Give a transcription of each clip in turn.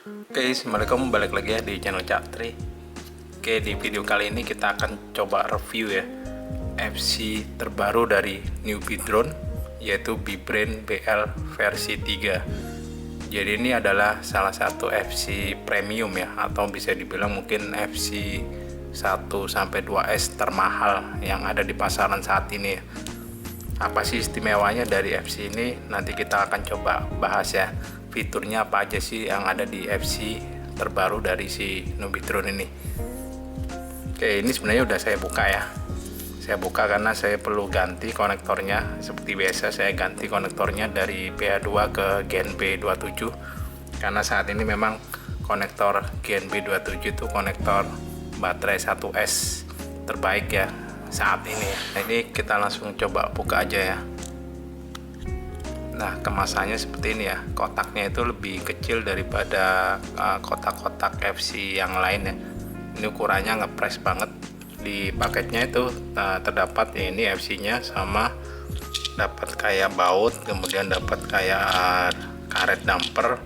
Oke, assalamualaikum, balik lagi ya di channel Cak Tri. Oke, di video kali ini kita akan coba review ya FC terbaru dari Newbie Drone, yaitu Bibrain BL versi 3. Jadi ini adalah salah satu FC premium ya, atau bisa dibilang mungkin FC 1-2S termahal yang ada di pasaran saat ini ya. Apa sih istimewanya dari FC ini? Nanti kita akan coba bahas ya, fiturnya apa aja sih yang ada di FC terbaru dari si Newbie Drone ini. Oke, ini sebenarnya udah saya buka ya. Saya buka karena saya perlu ganti konektornya. Seperti biasa saya ganti konektornya dari PA2 ke GNB27, karena saat ini memang konektor GNB27 itu konektor baterai 1S terbaik ya saat ini ya. Nah, ini kita langsung coba buka aja ya. Nah, kemasannya seperti ini ya. Kotaknya itu lebih kecil daripada kotak-kotak FC yang lain ya. Ini ukurannya ngepres banget. Di paketnya itu terdapat ya, ini FC-nya sama dapat kayak baut, kemudian dapat kayak karet damper,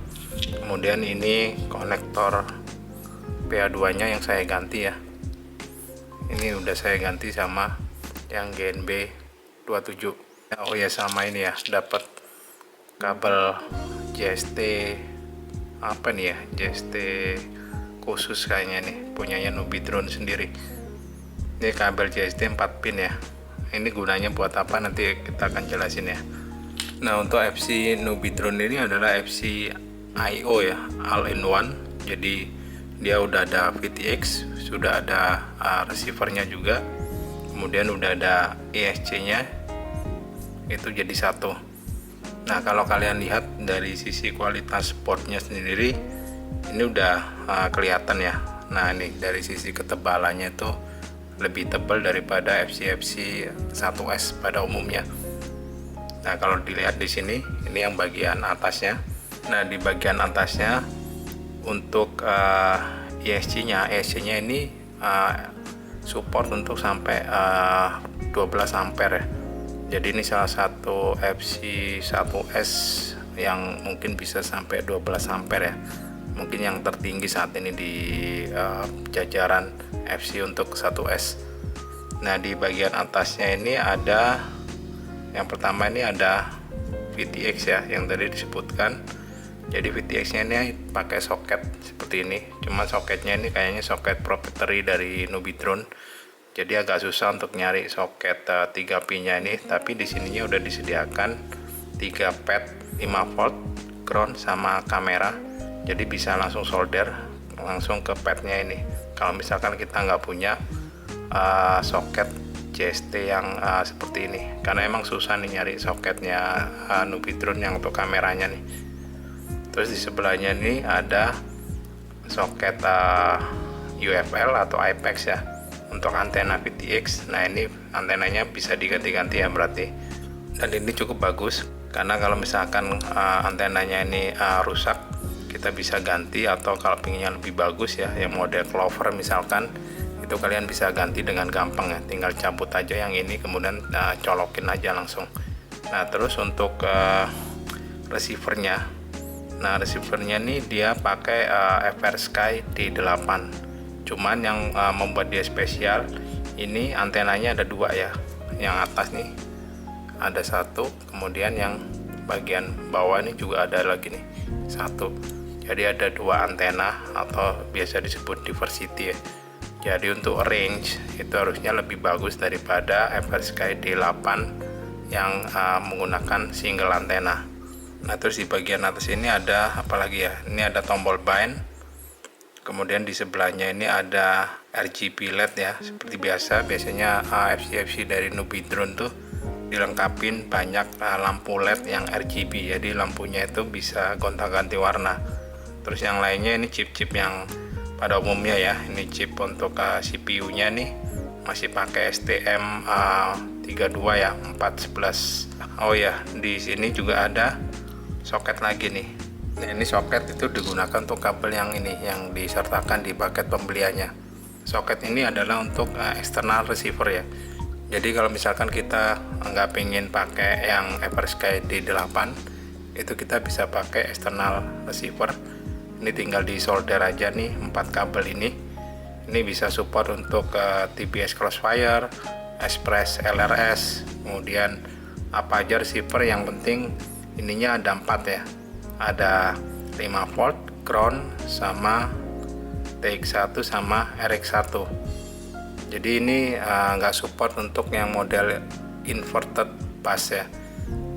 kemudian ini konektor PA2 nya yang saya ganti ya. Ini udah saya ganti sama yang GNB27. Oh ya, sama ini ya, dapat kabel JST apa nih ya, JST khusus kayaknya nih, punyanya Newbie Drone sendiri. Ini kabel JST 4 pin ya. Ini gunanya buat apa nanti kita akan jelasin ya. Nah, untuk FC Newbie Drone ini adalah FC IO ya, all in one. Jadi dia udah ada VTX, sudah ada receivernya juga, kemudian udah ada ESC-nya, itu jadi satu. Nah, kalau kalian lihat dari sisi kualitas portnya sendiri, ini udah kelihatan ya. Nah, ini dari sisi ketebalannya itu lebih tebal daripada FC 1S pada umumnya. Nah, kalau dilihat di sini, ini yang bagian atasnya. Nah, di bagian atasnya untuk ESC-nya ini support untuk sampai 12 ampere ya. Jadi ini salah satu FC 1S yang mungkin bisa sampai 12 ampere ya. Mungkin yang tertinggi saat ini di jajaran FC untuk 1S. Nah, di bagian atasnya ini ada, yang pertama ini ada VTX ya, yang tadi disebutkan. Jadi VTX nya ini pakai soket seperti ini, cuma soketnya ini kayaknya soket proprietary dari Newbie Drone, jadi agak susah untuk nyari soket 3 pin nya ini. Tapi di sininya udah disediakan 3 pad 5 volt ground sama kamera, jadi bisa langsung solder langsung ke padnya ini. Kalau misalkan kita nggak punya soket JST yang seperti ini, karena emang susah nih nyari soketnya Newbie Drone yang untuk kameranya nih. Terus di sebelahnya ini ada soket UFL atau IPEX ya untuk antena VTX. Nah, ini antenanya bisa diganti-ganti ya berarti. Dan ini cukup bagus karena kalau misalkan antenanya ini rusak, kita bisa ganti, atau kalau pinginnya lebih bagus ya, yang model Clover misalkan, itu kalian bisa ganti dengan gampang ya. Tinggal cabut aja yang ini, kemudian colokin aja langsung. Nah, terus untuk receivernya. Nah, receivernya nih dia pakai FrSky D8. Cuman yang membuat dia spesial, ini antenanya ada 2 ya. Yang atas nih ada 1, kemudian yang bagian bawah ini juga ada lagi nih 1. Jadi ada 2 antena, atau biasa disebut diversity ya. Jadi untuk range itu harusnya lebih bagus daripada FrSky D8 yang menggunakan single antena. Nah, terus di bagian atas ini ada apa lagi ya? Ini ada tombol bind. Kemudian di sebelahnya ini ada RGB LED ya. Seperti biasa, biasanya FC dari Newbie Drone tuh dilengkapin banyak lampu LED yang RGB. Jadi lampunya itu bisa gonta-ganti warna. Terus yang lainnya ini chip-chip yang pada umumnya ya. Ini chip untuk CPU-nya nih masih pakai STM32 ya, 411. Oh ya, di sini juga ada soket lagi nih. Nah, ini soket itu digunakan untuk kabel yang ini yang disertakan di paket pembeliannya. Soket ini adalah untuk external receiver ya. Jadi kalau misalkan kita nggak pengen pakai yang FrSky D8, itu kita bisa pakai external receiver Ini tinggal di solder aja nih 4 kabel ini. Ini bisa support untuk TBS Crossfire, Express LRS, kemudian apa aja receiver, yang penting ininya ada 4 ya. Ada 5 volt, ground, sama TX1 sama RX1. Jadi ini nggak support untuk yang model inverted bus ya.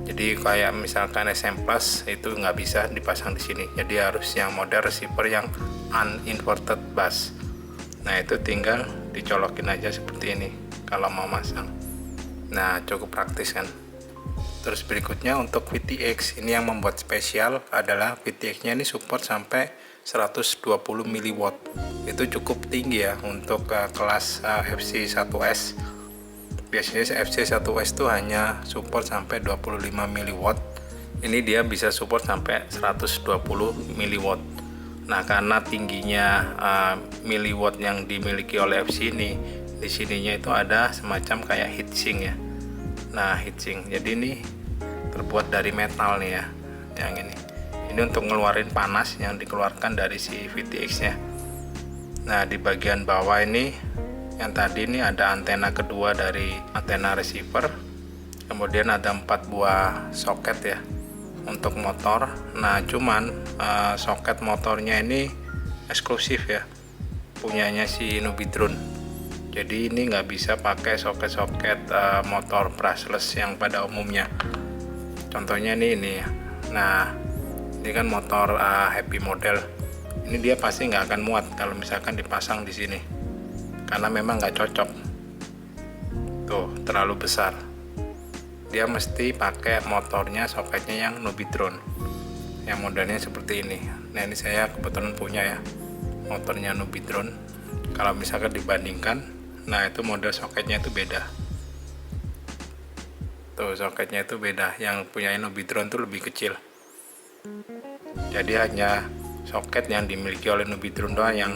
Jadi kayak misalkan SM Plus itu nggak bisa dipasang di sini. Jadi harus yang model receiver yang uninverted bus. Nah itu tinggal dicolokin aja seperti ini kalau mau masang. Nah cukup praktis kan. Terus berikutnya untuk VTX, ini yang membuat spesial adalah VTX-nya ini support sampai 120 mW. Itu cukup tinggi ya untuk kelas FC1S. Biasanya FC1S itu hanya support sampai 25 mW. Ini dia bisa support sampai 120 mW. Nah, karena tingginya miliwatt yang dimiliki oleh FC ini, di sininya itu ada semacam kayak heatsink ya. Nah, heatsink. Jadi ini terbuat dari metal nih ya. Yang ini. Ini untuk ngeluarin panas yang dikeluarkan dari si VTX-nya. Nah, di bagian bawah ini yang tadi ini ada antena kedua dari antena receiver, kemudian ada 4 buah soket ya untuk motor. Nah cuman soket motornya ini eksklusif ya, punyanya si Nubidrone. Jadi ini nggak bisa pakai soket-soket motor brushless yang pada umumnya. Contohnya ini ya. Nah ini kan motor happy model, ini dia pasti nggak akan muat kalau misalkan dipasang di sini, karena memang nggak cocok tuh, terlalu besar. Dia mesti pakai motornya, soketnya yang Nubidrone yang modelnya seperti ini. Nah ini saya kebetulan punya ya motornya Nubidrone. Kalau misalkan dibandingkan, nah itu model soketnya itu beda tuh, soketnya itu beda. Yang punya Nubidrone itu lebih kecil, jadi hanya soket yang dimiliki oleh Nubidrone doang yang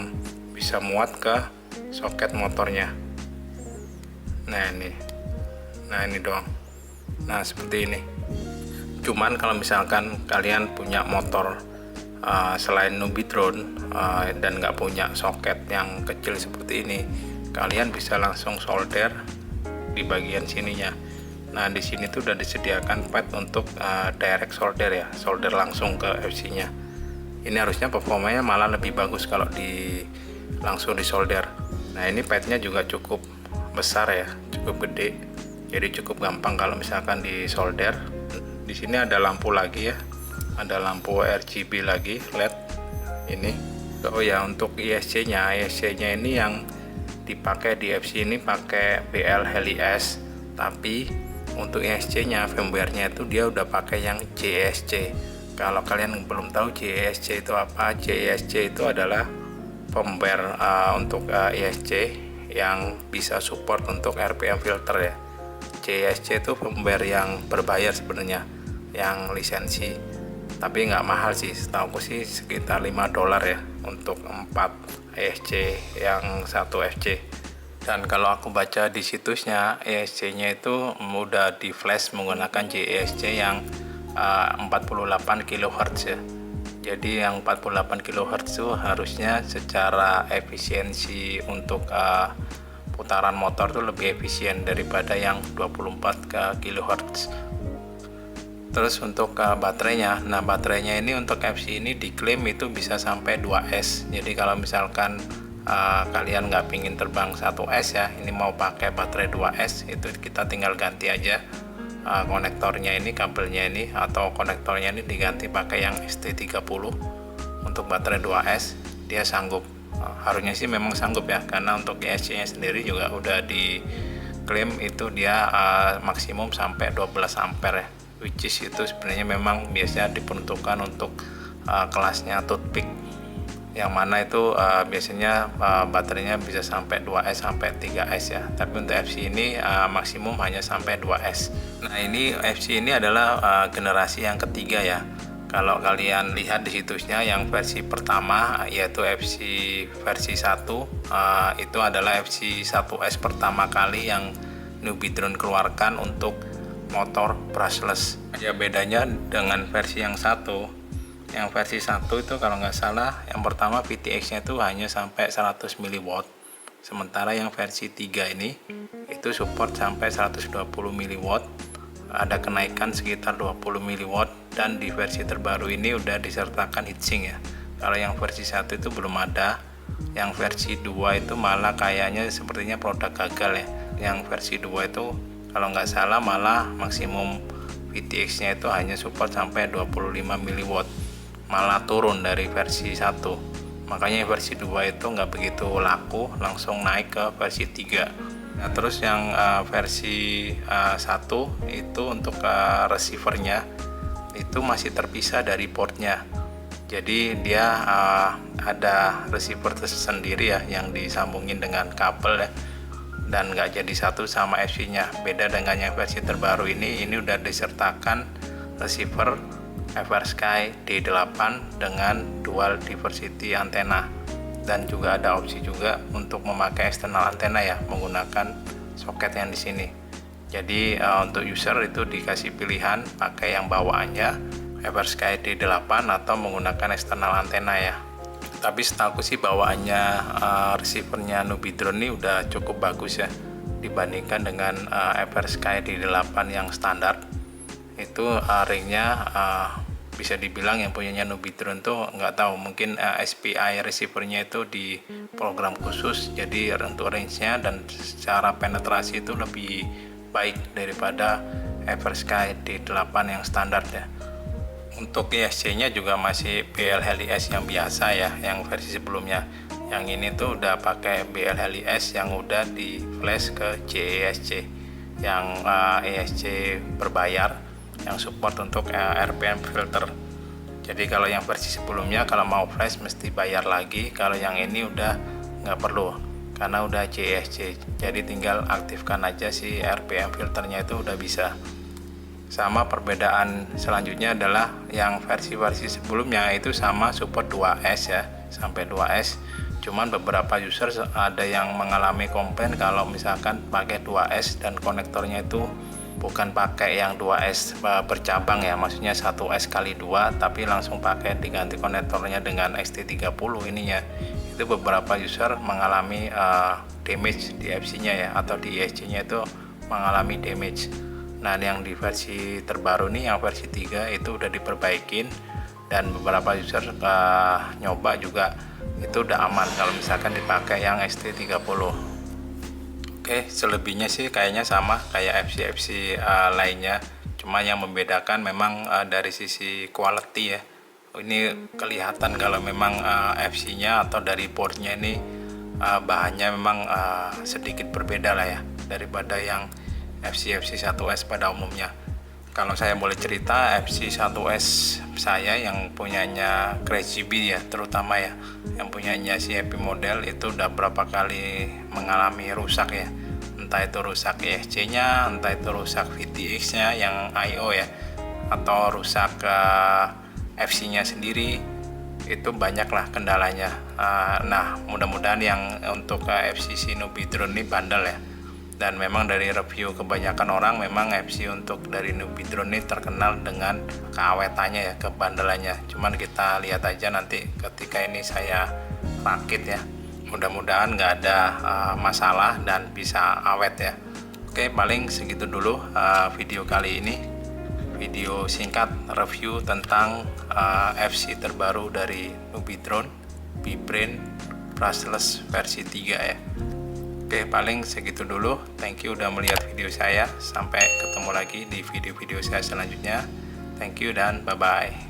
bisa muat ke soket motornya. Nah ini doang. Nah seperti ini. Cuman kalau misalkan kalian punya motor selain Nubidrone dan nggak punya soket yang kecil seperti ini, kalian bisa langsung solder di bagian sininya. Nah di sini tuh udah disediakan pad untuk direct solder ya, solder langsung ke FC-nya. Ini harusnya performanya malah lebih bagus kalau langsung disolder. Nah ini padnya juga cukup besar ya, cukup gede, jadi cukup gampang kalau misalkan disolder. Di sini ada lampu lagi ya, ada lampu RGB lagi LED ini. Oh ya, untuk ISC-nya ini yang dipakai di FC ini pakai BL Heli-S, tapi untuk ISC-nya firmware-nya itu dia udah pakai yang JSC. Kalau kalian belum tahu JSC itu apa, JSC itu adalah firmware untuk ISC yang bisa support untuk RPM filter ya. JSC itu firmware yang berbayar sebenarnya, yang lisensi, tapi nggak mahal sih, setahu sih sekitar $5 ya untuk 4 ISC yang 1 FC. Dan kalau aku baca di situsnya, ISC-nya itu mudah di flash menggunakan JSC yang 48 kHz ya. Jadi yang 48 kHz itu harusnya secara efisiensi untuk putaran motor itu lebih efisien daripada yang 24 kHz. Terus untuk baterainya, nah baterainya ini untuk FC ini diklaim itu bisa sampai 2S. Jadi kalau misalkan kalian nggak pingin terbang 1S ya, ini mau pakai baterai 2S, itu kita tinggal ganti aja konektornya ini, kabelnya ini, atau konektornya ini diganti pakai yang ST30. Untuk baterai 2S dia sanggup, harusnya sih memang sanggup ya, karena untuk ISC nya sendiri juga udah diklaim itu dia maksimum sampai 12 ampere ya, which is itu sebenarnya memang biasanya diperuntukkan untuk kelasnya toothpick, yang mana itu biasanya baterainya bisa sampai 2S sampai 3S ya, tapi untuk FC ini maksimum hanya sampai 2S. Nah ini FC ini adalah generasi yang ketiga ya. Kalau kalian lihat di situsnya, yang versi pertama yaitu FC versi 1 itu adalah FC1S pertama kali yang Nubidrone keluarkan untuk motor brushless. Ya bedanya dengan versi yang satu, Yang versi 1 itu kalau nggak salah yang pertama VTX nya itu hanya sampai 100 mW, sementara yang versi 3 ini itu support sampai 120 mW, ada kenaikan sekitar 20 mW, dan di versi terbaru ini udah disertakan heatsink ya. Kalau yang versi 1 itu belum ada. Yang versi 2 itu malah kayaknya sepertinya produk gagal ya. Yang versi 2 itu kalau nggak salah malah maksimum VTX nya itu hanya support sampai 25 mW, malah turun dari versi 1. Makanya versi 2 itu nggak begitu laku, langsung naik ke versi 3. Nah, terus yang versi 1 itu untuk receivernya itu masih terpisah dari portnya. Jadi dia ada receiver tersendiri ya yang disambungin dengan kabel ya, dan nggak jadi satu sama FC nya. Beda dengan yang versi terbaru ini udah disertakan receiver Eversky D8 dengan dual diversity antena, dan juga ada opsi juga untuk memakai eksternal antena ya, menggunakan soket yang di sini. Jadi untuk user itu dikasih pilihan pakai yang bawaannya Eversky D8 atau menggunakan eksternal antena ya. Tapi setahu sih bawaannya receivernya Nubidrone ini udah cukup bagus ya, dibandingkan dengan Eversky D8 yang standar. Itu ringnya bisa dibilang yang punyanya Nubidrone tuh nggak tahu, mungkin SPI receivernya itu di program khusus, jadi untuk range-nya dan secara penetrasi itu lebih baik daripada Eversky D8 yang standar ya. Untuk ESC nya juga masih BLHLS yang biasa ya, yang versi sebelumnya. Yang ini tuh udah pakai BLHLS yang udah di flash ke JESC, yang ESC berbayar yang support untuk RPM filter. Jadi kalau yang versi sebelumnya kalau mau flash mesti bayar lagi, kalau yang ini udah nggak perlu karena udah JESC, jadi tinggal aktifkan aja si RPM filternya itu udah bisa. Sama perbedaan selanjutnya adalah yang versi-versi sebelumnya itu sama support 2S ya, sampai 2S. Cuman beberapa user ada yang mengalami komplain kalau misalkan pakai 2S dan konektornya itu bukan pakai yang 2S bercabang ya, maksudnya 1S kali 2, tapi langsung pakai diganti konektornya dengan XT30 ininya. Itu beberapa user mengalami damage di FC-nya ya, atau di ESC-nya itu mengalami damage. Nah, yang di versi terbaru nih, yang versi 3 itu udah diperbaikin, dan beberapa user nyoba juga itu udah aman kalau misalkan dipakai yang XT30. Oke, selebihnya sih kayaknya sama kayak FC lainnya, cuma yang membedakan memang dari sisi quality ya. Ini kelihatan kalau memang FC-nya atau dari boardnya ini bahannya memang sedikit berbeda lah ya daripada yang FC1S pada umumnya. Kalau saya boleh cerita, FC1S saya yang punyanya Crazy Bee ya, terutama ya, yang punyanya si Happy Model itu udah berapa kali mengalami rusak ya. Entah itu rusak ESC-nya, entah itu rusak VTX-nya yang I/O ya, atau rusak FC-nya sendiri. Itu banyaklah kendalanya. Nah, mudah-mudahan yang untuk FC Nubidrone ini bandel ya. Dan memang dari review kebanyakan orang memang FC untuk dari Nubidrone ini terkenal dengan keawetannya ya, kebandelannya. Cuman kita lihat aja nanti ketika ini saya rakit ya, mudah-mudahan nggak ada masalah dan bisa awet ya. Oke, paling segitu dulu video kali ini, video singkat review tentang FC terbaru dari Nubidrone B-Brain brushless versi 3 ya. Oke, paling segitu dulu. Thank you udah melihat video saya. Sampai ketemu lagi di video-video saya selanjutnya. Thank you dan bye-bye.